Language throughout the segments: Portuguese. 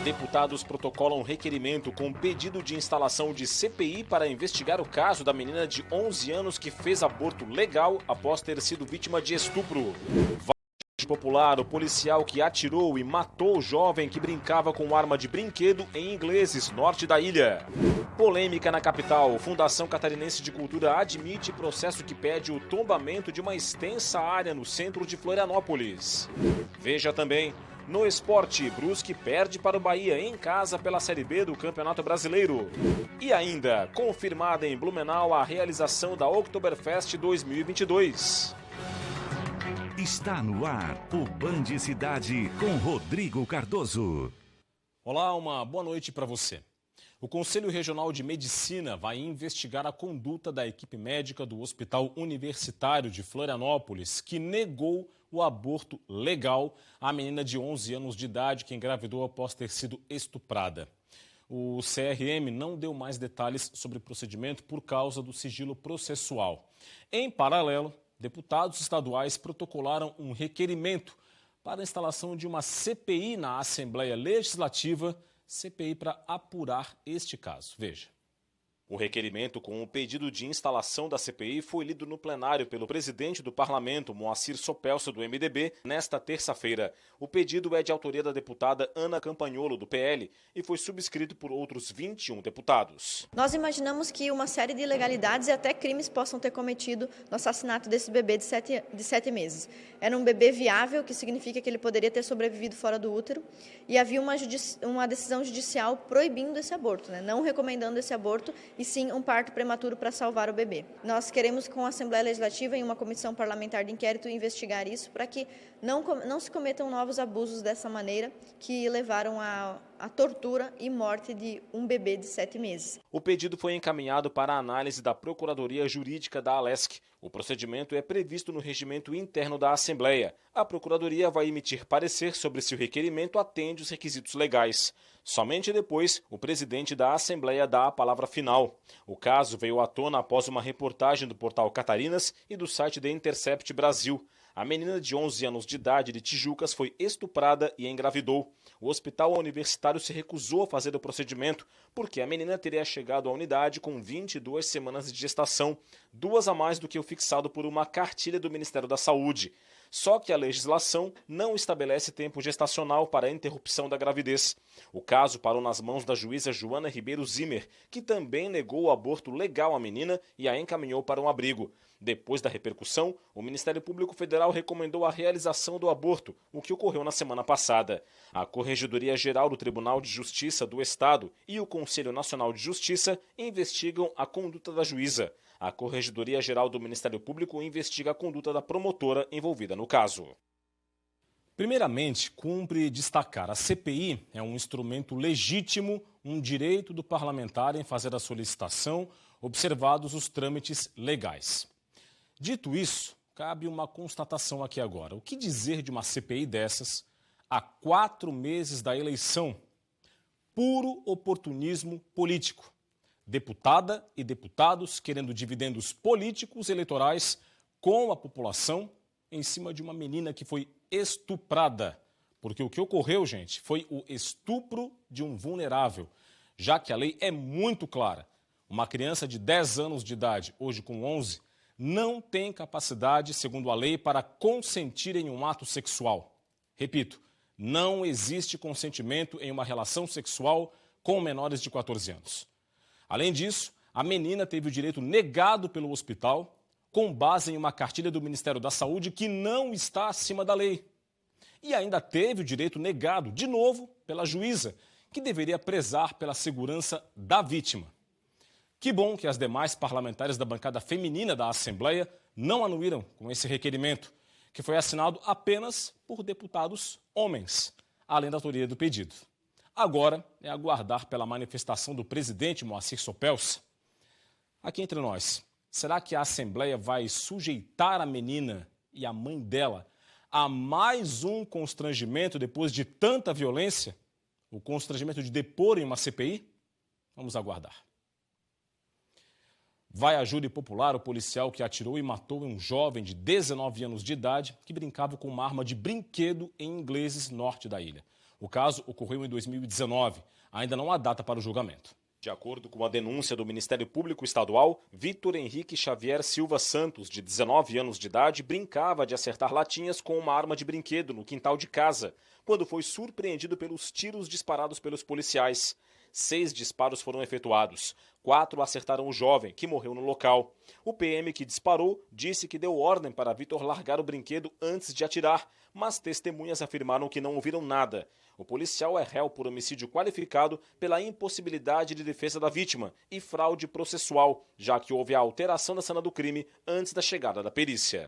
Deputados protocolam requerimento com pedido de instalação de CPI para investigar o caso da menina de 11 anos que fez aborto legal após ter sido vítima de estupro. Popular, o policial que atirou e matou o jovem que brincava com arma de brinquedo em Ingleses, norte da ilha. Polêmica na capital. Fundação Catarinense de Cultura admite processo que pede o tombamento de uma extensa área no centro de Florianópolis. Veja também, no esporte, Brusque perde para o Bahia em casa pela Série B do Campeonato Brasileiro. E ainda, confirmada em Blumenau a realização da Oktoberfest 2022. Está no ar o Band Cidade com Rodrigo Cardoso. Olá, uma boa noite para você. O Conselho Regional de Medicina vai investigar a conduta da equipe médica do Hospital Universitário de Florianópolis, que negou o aborto legal à menina de 11 anos de idade que engravidou após ter sido estuprada. O CRM não deu mais detalhes sobre o procedimento por causa do sigilo processual. Em paralelo, deputados estaduais protocolaram um requerimento para a instalação de uma CPI na Assembleia Legislativa, CPI para apurar este caso. Veja. O requerimento com o pedido de instalação da CPI foi lido no plenário pelo presidente do parlamento, Moacir Sopelsa, do MDB, nesta terça-feira. O pedido é de autoria da deputada Ana Campagnolo, do PL, e foi subscrito por outros 21 deputados. Nós imaginamos que uma série de ilegalidades e até crimes possam ter cometido no assassinato desse bebê de 7 meses. Era um bebê viável, que significa que ele poderia ter sobrevivido fora do útero, e havia uma decisão judicial proibindo esse aborto, não recomendando esse aborto, e sim um parto prematuro para salvar o bebê. Nós queremos, com a Assembleia Legislativa e uma comissão parlamentar de inquérito, investigar isso para que não se cometam novos abusos dessa maneira que levaram à tortura e morte de um bebê de 7 meses. O pedido foi encaminhado para a análise da Procuradoria Jurídica da Alesc. O procedimento é previsto no regimento interno da Assembleia. A Procuradoria vai emitir parecer sobre se o requerimento atende os requisitos legais. Somente depois, o presidente da Assembleia dá a palavra final. O caso veio à tona após uma reportagem do portal Catarinas e do site The Intercept Brasil. A menina de 11 anos de idade de Tijucas foi estuprada e engravidou. O hospital universitário se recusou a fazer o procedimento porque a menina teria chegado à unidade com 22 semanas de gestação, 2 a mais do que o fixado por uma cartilha do Ministério da Saúde. Só que a legislação não estabelece tempo gestacional para a interrupção da gravidez. O caso parou nas mãos da juíza Joana Ribeiro Zimmer, que também negou o aborto legal à menina e a encaminhou para um abrigo. Depois da repercussão, o Ministério Público Federal recomendou a realização do aborto, o que ocorreu na semana passada. A Corregedoria Geral do Tribunal de Justiça do Estado e o Conselho Nacional de Justiça investigam a conduta da juíza. A Corregedoria Geral do Ministério Público investiga a conduta da promotora envolvida no caso. Primeiramente, cumpre destacar, a CPI é um instrumento legítimo, um direito do parlamentar em fazer a solicitação, observados os trâmites legais. Dito isso, cabe uma constatação aqui agora. O que dizer de uma CPI dessas a 4 meses da eleição? Puro oportunismo político. Deputada e deputados querendo dividendos políticos eleitorais com a população em cima de uma menina que foi estuprada. Porque o que ocorreu, gente, foi o estupro de um vulnerável, já que a lei é muito clara. Uma criança de 10 anos de idade, hoje com 11, não tem capacidade, segundo a lei, para consentir em um ato sexual. Repito, não existe consentimento em uma relação sexual com menores de 14 anos. Além disso, a menina teve o direito negado pelo hospital, com base em uma cartilha do Ministério da Saúde que não está acima da lei. E ainda teve o direito negado, de novo, pela juíza, que deveria prezar pela segurança da vítima. Que bom que as demais parlamentares da bancada feminina da Assembleia não anuíram com esse requerimento, que foi assinado apenas por deputados homens, além da autoria do pedido. Agora é aguardar pela manifestação do presidente Moacir Sopelsa. Aqui entre nós, será que a Assembleia vai sujeitar a menina e a mãe dela a mais um constrangimento depois de tanta violência? O constrangimento de depor em uma CPI? Vamos aguardar. Vai a júri popular o policial que atirou e matou um jovem de 19 anos de idade que brincava com uma arma de brinquedo em Ingleses, norte da ilha. O caso ocorreu em 2019. Ainda não há data para o julgamento. De acordo com a denúncia do Ministério Público Estadual, Vitor Henrique Xavier Silva Santos, de 19 anos de idade, brincava de acertar latinhas com uma arma de brinquedo no quintal de casa, quando foi surpreendido pelos tiros disparados pelos policiais. 6 disparos foram efetuados. 4 acertaram o jovem, que morreu no local. O PM que disparou disse que deu ordem para Vitor largar o brinquedo antes de atirar, mas testemunhas afirmaram que não ouviram nada. O policial é réu por homicídio qualificado pela impossibilidade de defesa da vítima e fraude processual, já que houve a alteração da cena do crime antes da chegada da perícia.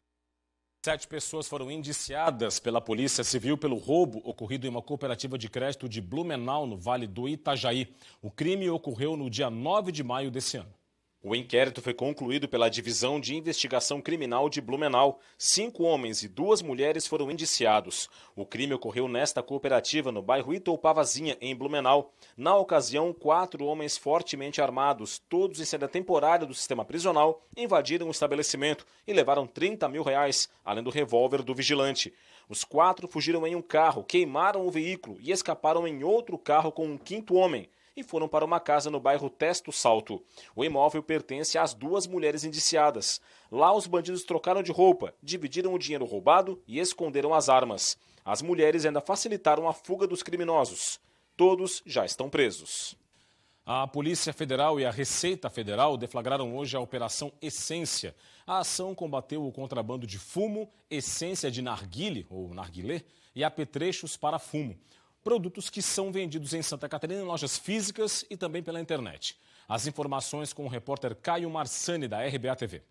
7 pessoas foram indiciadas pela Polícia Civil pelo roubo ocorrido em uma cooperativa de crédito de Blumenau, no Vale do Itajaí. O crime ocorreu no dia 9 de maio desse ano. O inquérito foi concluído pela Divisão de Investigação Criminal de Blumenau. 5 homens e 2 mulheres foram indiciados. O crime ocorreu nesta cooperativa no bairro Itoupavazinha, em Blumenau. Na ocasião, 4 homens fortemente armados, todos em saída temporária do sistema prisional, invadiram o estabelecimento e levaram R$30 mil, além do revólver do vigilante. Os 4 fugiram em um carro, queimaram o veículo e escaparam em outro carro com um 5º homem. E foram para uma casa no bairro Testo Salto. O imóvel pertence às 2 mulheres indiciadas. Lá, os bandidos trocaram de roupa, dividiram o dinheiro roubado e esconderam as armas. As mulheres ainda facilitaram a fuga dos criminosos. Todos já estão presos. A Polícia Federal e a Receita Federal deflagraram hoje a Operação Essência. A ação combateu o contrabando de fumo, essência de narguile, ou narguilé, e apetrechos para fumo. Produtos que são vendidos em Santa Catarina em lojas físicas e também pela internet. As informações com o repórter Caio Marsani, da RBA TV.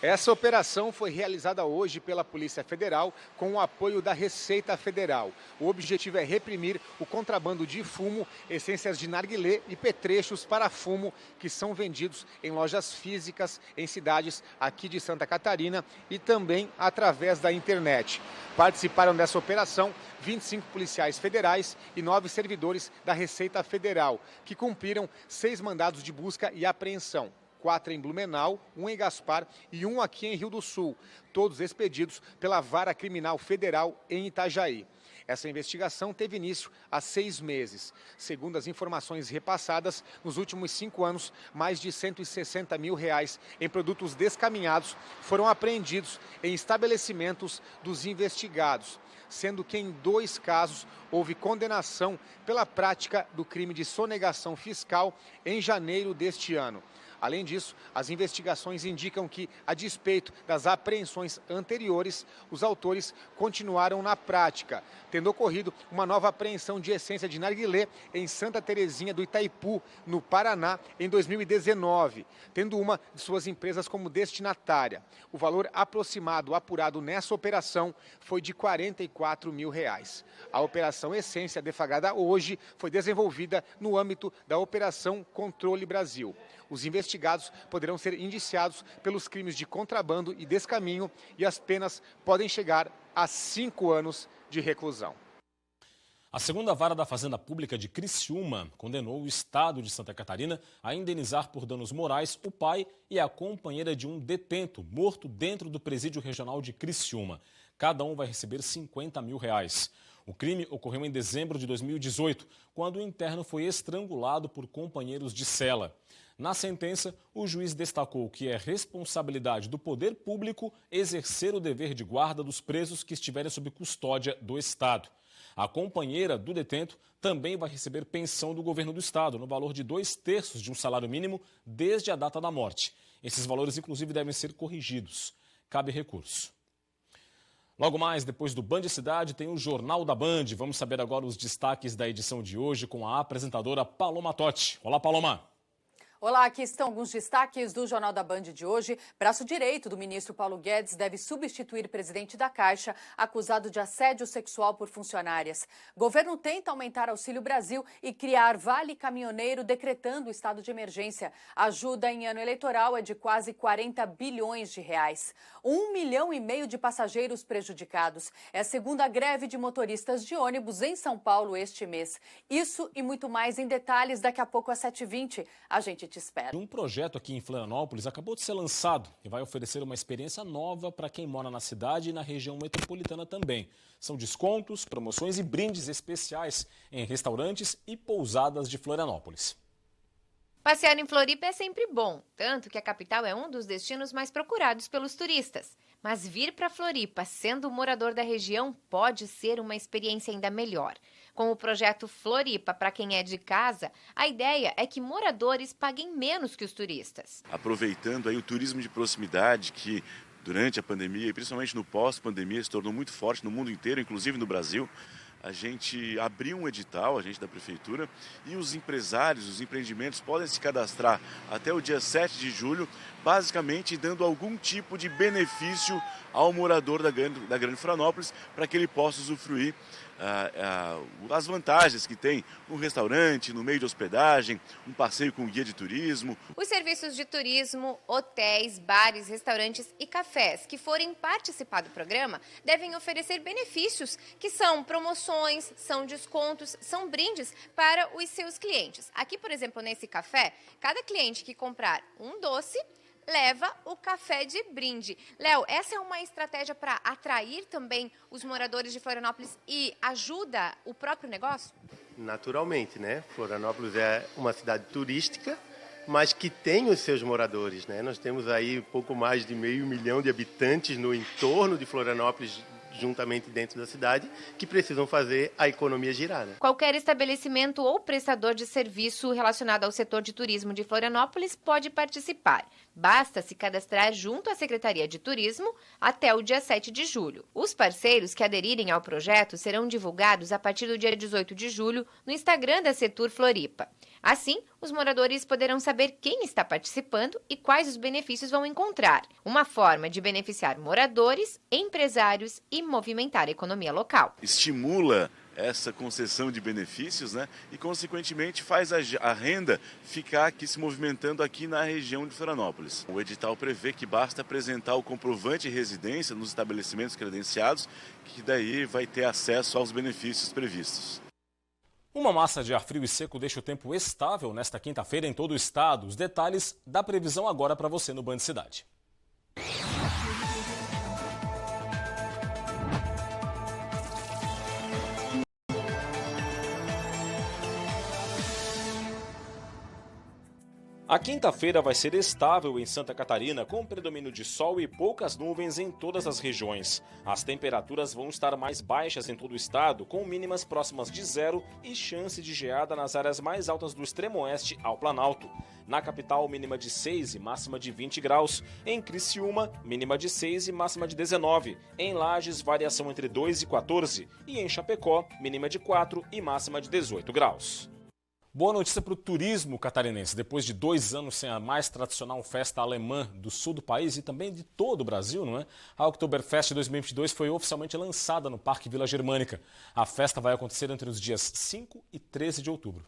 Essa operação foi realizada hoje pela Polícia Federal com o apoio da Receita Federal. O objetivo é reprimir o contrabando de fumo, essências de narguilé e petrechos para fumo que são vendidos em lojas físicas em cidades aqui de Santa Catarina e também através da internet. Participaram dessa operação 25 policiais federais e 9 servidores da Receita Federal, que cumpriram 6 mandados de busca e apreensão. 4 em Blumenau, 1 em Gaspar e 1 aqui em Rio do Sul, todos expedidos pela Vara Criminal Federal em Itajaí. Essa investigação teve início há 6 meses. Segundo as informações repassadas, nos últimos 5 anos, mais de R$160 mil em produtos descaminhados foram apreendidos em estabelecimentos dos investigados, sendo que em 2 casos houve condenação pela prática do crime de sonegação fiscal em janeiro deste ano. Além disso, as investigações indicam que, a despeito das apreensões anteriores, os autores continuaram na prática, tendo ocorrido uma nova apreensão de essência de narguilé em Santa Terezinha do Itaipu, no Paraná, em 2019, tendo uma de suas empresas como destinatária. O valor aproximado apurado nessa operação foi de R$44 mil. A Operação Essência, deflagrada hoje, foi desenvolvida no âmbito da Operação Controle Brasil. Os investigados poderão ser indiciados pelos crimes de contrabando e descaminho e as penas podem chegar a 5 anos de reclusão. A segunda vara da Fazenda Pública de Criciúma condenou o estado de Santa Catarina a indenizar por danos morais o pai e a companheira de um detento morto dentro do presídio regional de Criciúma. Cada um vai receber R$50 mil. O crime ocorreu em dezembro de 2018, quando o interno foi estrangulado por companheiros de cela. Na sentença, o juiz destacou que é responsabilidade do poder público exercer o dever de guarda dos presos que estiverem sob custódia do Estado. A companheira do detento também vai receber pensão do governo do Estado, no valor de 2/3 de um salário mínimo desde a data da morte. Esses valores, inclusive, devem ser corrigidos. Cabe recurso. Logo mais, depois do Band Cidade, tem o Jornal da Band. Vamos saber agora os destaques da edição de hoje com a apresentadora Paloma Totti. Olá, Paloma. Olá, aqui estão alguns destaques do Jornal da Band de hoje. Braço direito do ministro Paulo Guedes deve substituir presidente da Caixa acusado de assédio sexual por funcionárias. Governo tenta aumentar Auxílio Brasil e criar Vale Caminhoneiro decretando estado de emergência. Ajuda em ano eleitoral é de quase R$40 bilhões. 1,5 milhão de passageiros prejudicados. É a segunda greve de motoristas de ônibus em São Paulo este mês. Isso e muito mais em detalhes daqui a pouco às 7h20. A gente te te espera. Um projeto aqui em Florianópolis acabou de ser lançado e vai oferecer uma experiência nova para quem mora na cidade e na região metropolitana também. São descontos, promoções e brindes especiais em restaurantes e pousadas de Florianópolis. Passear em Floripa é sempre bom, tanto que a capital é um dos destinos mais procurados pelos turistas. Mas vir para Floripa sendo morador da região pode ser uma experiência ainda melhor. Com o projeto Floripa para quem é de casa, a ideia é que moradores paguem menos que os turistas. Aproveitando aí o turismo de proximidade que durante a pandemia e principalmente no pós-pandemia se tornou muito forte no mundo inteiro, inclusive no Brasil. A gente abriu um edital, a gente da Prefeitura, e os empresários, os empreendimentos podem se cadastrar até o dia 7 de julho, basicamente dando algum tipo de benefício ao morador da Grande Florianópolis para que ele possa usufruir as vantagens que tem um restaurante, no meio de hospedagem, um passeio com guia de turismo. Os serviços de turismo, hotéis, bares, restaurantes e cafés que forem participar do programa devem oferecer benefícios que são promoções, são descontos, são brindes para os seus clientes. Aqui, por exemplo, nesse café, cada cliente que comprar um doce leva o café de brinde. Léo, essa é uma estratégia para atrair também os moradores de Florianópolis e ajuda o próprio negócio? Naturalmente, né? Florianópolis é uma cidade turística, mas que tem os seus moradores, né? Nós temos aí pouco mais de 500 mil de habitantes no entorno de Florianópolis, juntamente dentro da cidade, que precisam fazer a economia girar. Né? Qualquer estabelecimento ou prestador de serviço relacionado ao setor de turismo de Florianópolis pode participar. Basta se cadastrar junto à Secretaria de Turismo até o dia 7 de julho. Os parceiros que aderirem ao projeto serão divulgados a partir do dia 18 de julho no Instagram da Setur Floripa. Assim, os moradores poderão saber quem está participando e quais os benefícios vão encontrar. Uma forma de beneficiar moradores, empresários e movimentar a economia local. Estimula essa concessão de benefícios, né? E, consequentemente, faz a renda ficar aqui se movimentando aqui na região de Florianópolis. O edital prevê que basta apresentar o comprovante de residência nos estabelecimentos credenciados, que daí vai ter acesso aos benefícios previstos. Uma massa de ar frio e seco deixa o tempo estável nesta quinta-feira em todo o estado. Os detalhes da previsão agora para você no Band Cidade. A quinta-feira vai ser estável em Santa Catarina, com predomínio de sol e poucas nuvens em todas as regiões. As temperaturas vão estar mais baixas em todo o estado, com mínimas próximas de zero e chance de geada nas áreas mais altas do extremo oeste ao Planalto. Na capital, mínima de 6 e máxima de 20 graus. Em Criciúma, mínima de 6 e máxima de 19. Em Lages, variação entre 2 e 14. E em Chapecó, mínima de 4 e máxima de 18 graus. Boa notícia para o turismo catarinense. Depois de 2 anos sem a mais tradicional festa alemã do sul do país e também de todo o Brasil, não é? A Oktoberfest 2022 foi oficialmente lançada no Parque Vila Germânica. A festa vai acontecer entre os dias 5 e 13 de outubro.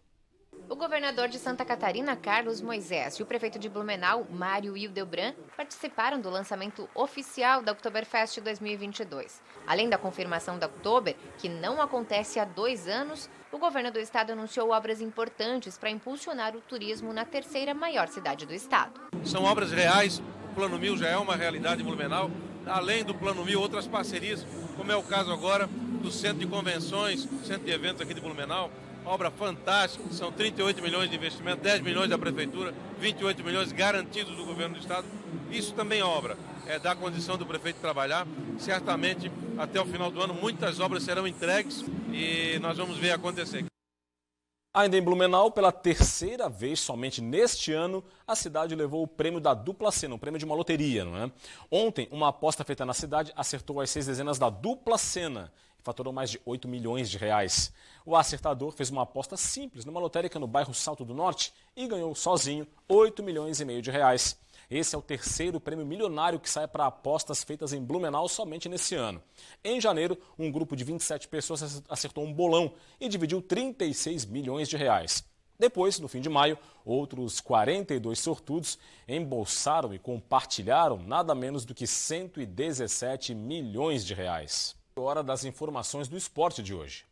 O governador de Santa Catarina, Carlos Moisés, e o prefeito de Blumenau, Mário Hildebrand, participaram do lançamento oficial da Oktoberfest 2022. Além da confirmação da Oktober, que não acontece há 2 anos, o governo do estado anunciou obras importantes para impulsionar o turismo na terceira maior cidade do estado. São obras reais, o Plano 1000 já é uma realidade em Blumenau. Além do Plano 1000, outras parcerias, como é o caso agora do Centro de Convenções, Centro de Eventos aqui de Blumenau. Obra fantástica, são 38 milhões de investimento, 10 milhões da Prefeitura, 28 milhões garantidos do Governo do Estado. Isso também é obra, é dar condição do prefeito trabalhar. Certamente, até o final do ano, muitas obras serão entregues e nós vamos ver acontecer. Ainda em Blumenau, pela terceira vez somente neste ano, a cidade levou o prêmio da dupla cena, um prêmio de uma loteria, não é? Ontem, uma aposta feita na cidade acertou as 6 dezenas da dupla cena e faturou mais de 8 milhões de reais. O acertador fez uma aposta simples numa lotérica no bairro Salto do Norte e ganhou sozinho 8 milhões e meio de reais. Esse é o terceiro prêmio milionário que sai para apostas feitas em Blumenau somente nesse ano. Em janeiro, um grupo de 27 pessoas acertou um bolão e dividiu 36 milhões de reais. Depois, no fim de maio, outros 42 sortudos embolsaram e compartilharam nada menos do que 117 milhões de reais. Hora das informações do esporte de hoje.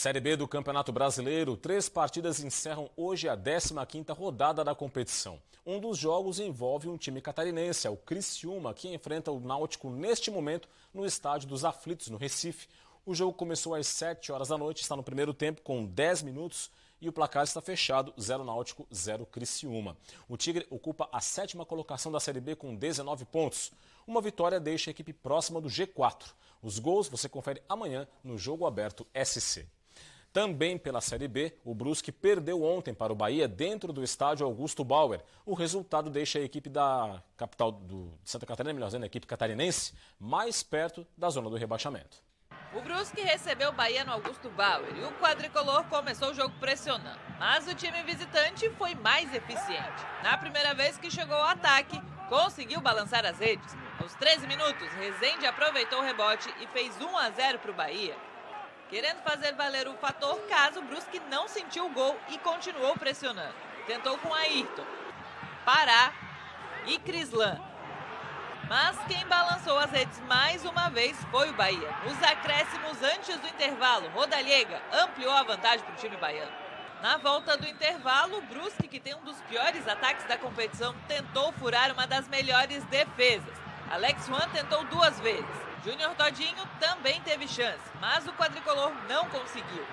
Série B do Campeonato Brasileiro, 3 partidas encerram hoje a 15ª rodada da competição. Um dos jogos envolve um time catarinense, o Criciúma, que enfrenta o Náutico neste momento no Estádio dos Aflitos, no Recife. O jogo começou às 7 horas da noite, está no primeiro tempo com 10 minutos e o placar está fechado, 0 Náutico, 0 Criciúma. O Tigre ocupa a 7ª colocação da Série B com 19 pontos. Uma vitória deixa a equipe próxima do G4. Os gols você confere amanhã no Jogo Aberto SC. Também pela Série B, o Brusque perdeu ontem para o Bahia dentro do estádio Augusto Bauer. O resultado deixa a equipe da capital de Santa Catarina, melhor dizendo, a equipe catarinense, mais perto da zona do rebaixamento. O Brusque recebeu o Bahia no Augusto Bauer e o quadricolor começou o jogo pressionando. Mas o time visitante foi mais eficiente. Na primeira vez que chegou ao ataque, conseguiu balançar as redes. Aos 13 minutos, Rezende aproveitou o rebote e fez 1-0 para o Bahia. Querendo fazer valer o fator caso, o Brusque não sentiu o gol e continuou pressionando. Tentou com Ayrton, Pará e Crislan. Mas quem balançou as redes mais uma vez foi o Bahia. Nos acréscimos antes do intervalo, Rodallega ampliou a vantagem para o time baiano. Na volta do intervalo, o Brusque, que tem um dos piores ataques da competição, tentou furar uma das melhores defesas. Alex Juan tentou 2 vezes. Júnior Todinho também teve chance, mas o quadricolor não conseguiu.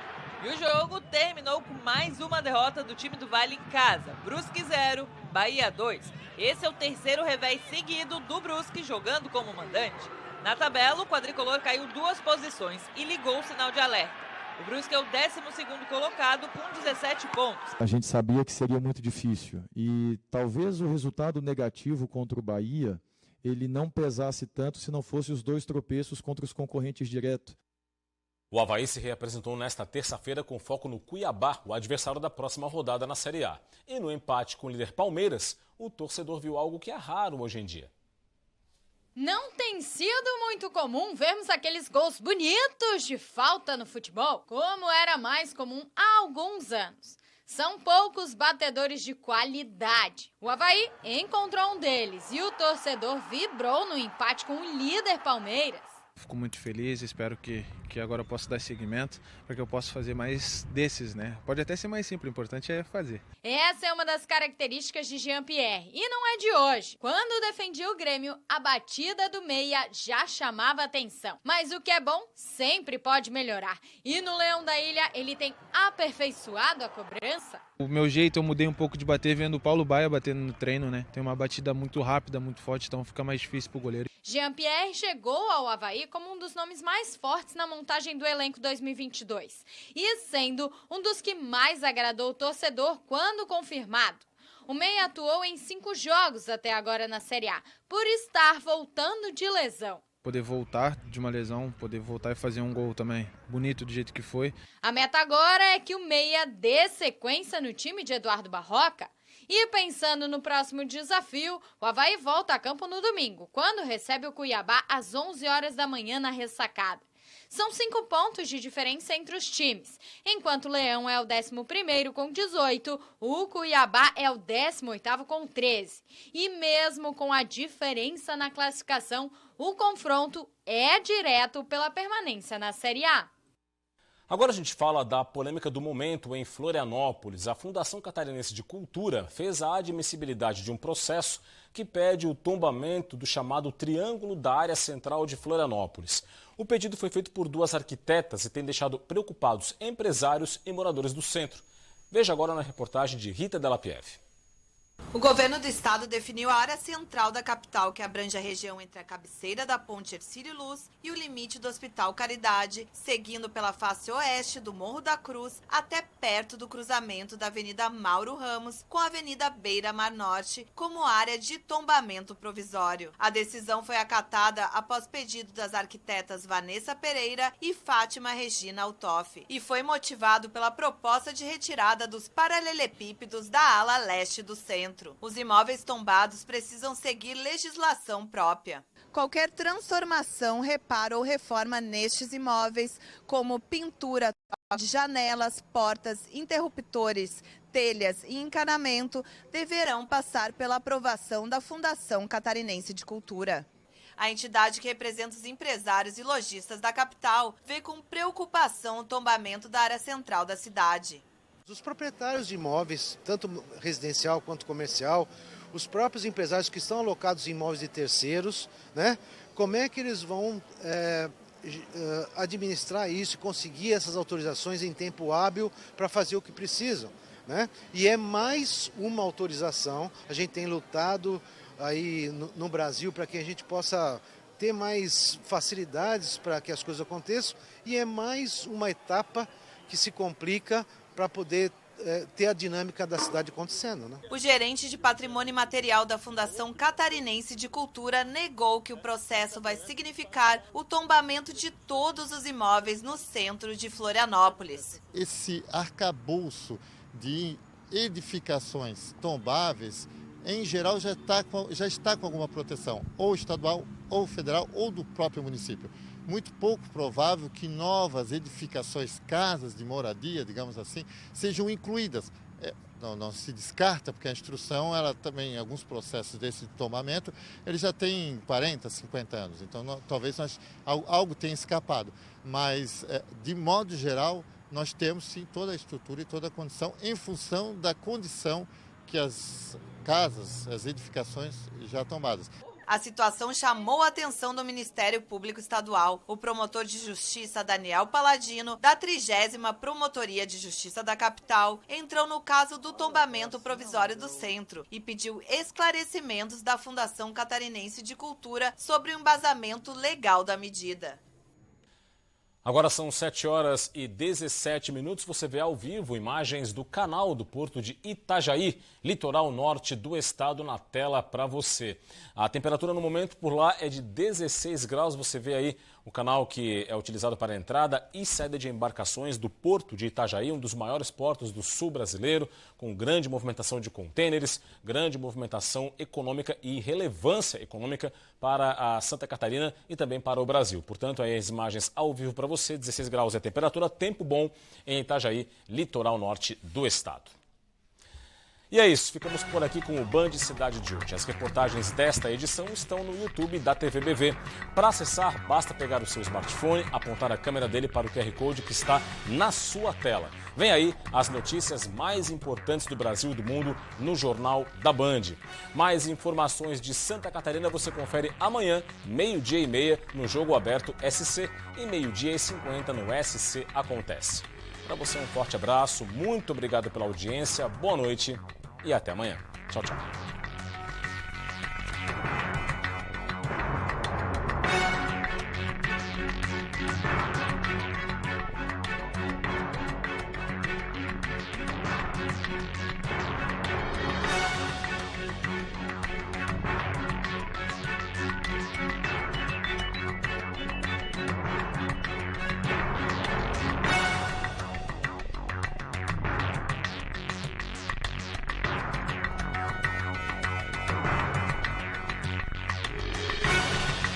E o jogo terminou com mais uma derrota do time do Vale em casa. Brusque 0, Bahia 2. Esse é o 3º revés seguido do Brusque jogando como mandante. Na tabela, o quadricolor caiu 2 posições e ligou o sinal de alerta. O Brusque é o 12º colocado com 17 pontos. A gente sabia que seria muito difícil e talvez o resultado negativo contra o Bahia ele não pesasse tanto se não fosse os 2 tropeços contra os concorrentes diretos. O Avaí se reapresentou nesta terça-feira com foco no Cuiabá, o adversário da próxima rodada na Série A. E no empate com o líder Palmeiras, o torcedor viu algo que é raro hoje em dia. Não tem sido muito comum vermos aqueles gols bonitos de falta no futebol, como era mais comum há alguns anos. São poucos batedores de qualidade. O Avaí encontrou um deles e o torcedor vibrou no empate com o líder Palmeiras. Fico muito feliz, espero que agora eu possa dar seguimento para que eu possa fazer mais desses, né? Pode até ser mais simples, o importante é fazer. Essa é uma das características de Jean-Pierre e não é de hoje. Quando defendia o Grêmio, a batida do meia já chamava atenção. Mas o que é bom sempre pode melhorar. E no Leão da Ilha ele tem aperfeiçoado a cobrança. O meu jeito eu mudei um pouco de bater vendo o Paulo Baia batendo no treino, né? Tem uma batida muito rápida, muito forte, então fica mais difícil pro goleiro. Jean-Pierre chegou ao Avaí como um dos nomes mais fortes na montagem do elenco 2022 e sendo um dos que mais agradou o torcedor quando confirmado. O meia atuou em 5 jogos até agora na Série A, por estar voltando de lesão. Poder voltar de uma lesão, poder voltar e fazer um gol também, bonito do jeito que foi. A meta agora é que o meia dê sequência no time de Eduardo Barroca. E pensando no próximo desafio, o Avaí volta a campo no domingo, quando recebe o Cuiabá às 11 horas da manhã na Ressacada. São 5 pontos de diferença entre os times. Enquanto o Leão é o 11º com 18, o Cuiabá é o 18º com 13. E mesmo com a diferença na classificação, o confronto é direto pela permanência na Série A. Agora a gente fala da polêmica do momento em Florianópolis. A Fundação Catarinense de Cultura fez a admissibilidade de um processo que pede o tombamento do chamado Triângulo da Área Central de Florianópolis. O pedido foi feito por 2 arquitetas e tem deixado preocupados empresários e moradores do centro. Veja agora na reportagem de Rita Della Pieve. O governo do estado definiu a área central da capital, que abrange a região entre a cabeceira da Ponte Hercílio Luz e o limite do Hospital Caridade, seguindo pela face oeste do Morro da Cruz até perto do cruzamento da Avenida Mauro Ramos com a Avenida Beira Mar Norte, como área de tombamento provisório. A decisão foi acatada após pedido das arquitetas Vanessa Pereira e Fátima Regina Altoff e foi motivado pela proposta de retirada dos paralelepípedos da ala leste do centro. Os imóveis tombados precisam seguir legislação própria. Qualquer transformação, reparo ou reforma nestes imóveis, como pintura de janelas, portas, interruptores, telhas e encanamento, deverão passar pela aprovação da Fundação Catarinense de Cultura. A entidade que representa os empresários e lojistas da capital vê com preocupação o tombamento da área central da cidade. Os proprietários de imóveis, tanto residencial quanto comercial, os próprios empresários que estão alocados em imóveis de terceiros, né? Como é que eles vão administrar isso e conseguir essas autorizações em tempo hábil para fazer o que precisam, né? E é mais uma autorização. A gente tem lutado aí no Brasil para que a gente possa ter mais facilidades para que as coisas aconteçam, e é mais uma etapa que se complica para poder ter a dinâmica da cidade acontecendo, né? O gerente de patrimônio imaterial da Fundação Catarinense de Cultura negou que o processo vai significar o tombamento de todos os imóveis no centro de Florianópolis. Esse arcabouço de edificações tombáveis, em geral, já está com alguma proteção, ou estadual, ou federal, ou do próprio município. Muito pouco provável que novas edificações, casas de moradia, digamos assim, sejam incluídas. Não se descarta, porque a instrução, ela também, em alguns processos desse tombamento, ele já tem 40, 50 anos. Então, talvez algo tenha escapado. Mas, de modo geral, nós temos, sim, toda a estrutura e toda a condição, em função da condição que as casas, as edificações já tombadas. A situação chamou a atenção do Ministério Público Estadual. O promotor de justiça Daniel Paladino, da 30ª Promotoria de Justiça da capital, entrou no caso do tombamento provisório do centro e pediu esclarecimentos da Fundação Catarinense de Cultura sobre o embasamento legal da medida. Agora são 7h17. Você vê ao vivo imagens do canal do Porto de Itajaí, litoral norte do estado, na tela para você. A temperatura no momento por lá é de 16 graus. Você vê aí o canal que é utilizado para a entrada e saída de embarcações do Porto de Itajaí, um dos maiores portos do sul brasileiro, com grande movimentação de contêineres, grande movimentação econômica e relevância econômica para a Santa Catarina e também para o Brasil. Portanto, aí as imagens ao vivo para você, 16 graus é a temperatura, tempo bom em Itajaí, litoral norte do estado. E é isso, ficamos por aqui com o Band Cidade de hoje. As reportagens desta edição estão no YouTube da TV BV. Para acessar, basta pegar o seu smartphone, apontar a câmera dele para o QR Code que está na sua tela. Vem aí as notícias mais importantes do Brasil e do mundo no Jornal da Band. Mais informações de Santa Catarina você confere amanhã, 12h30, no Jogo Aberto SC e 12h50 no SC Acontece. Para você um forte abraço, muito obrigado pela audiência, boa noite e até amanhã. Tchau, tchau.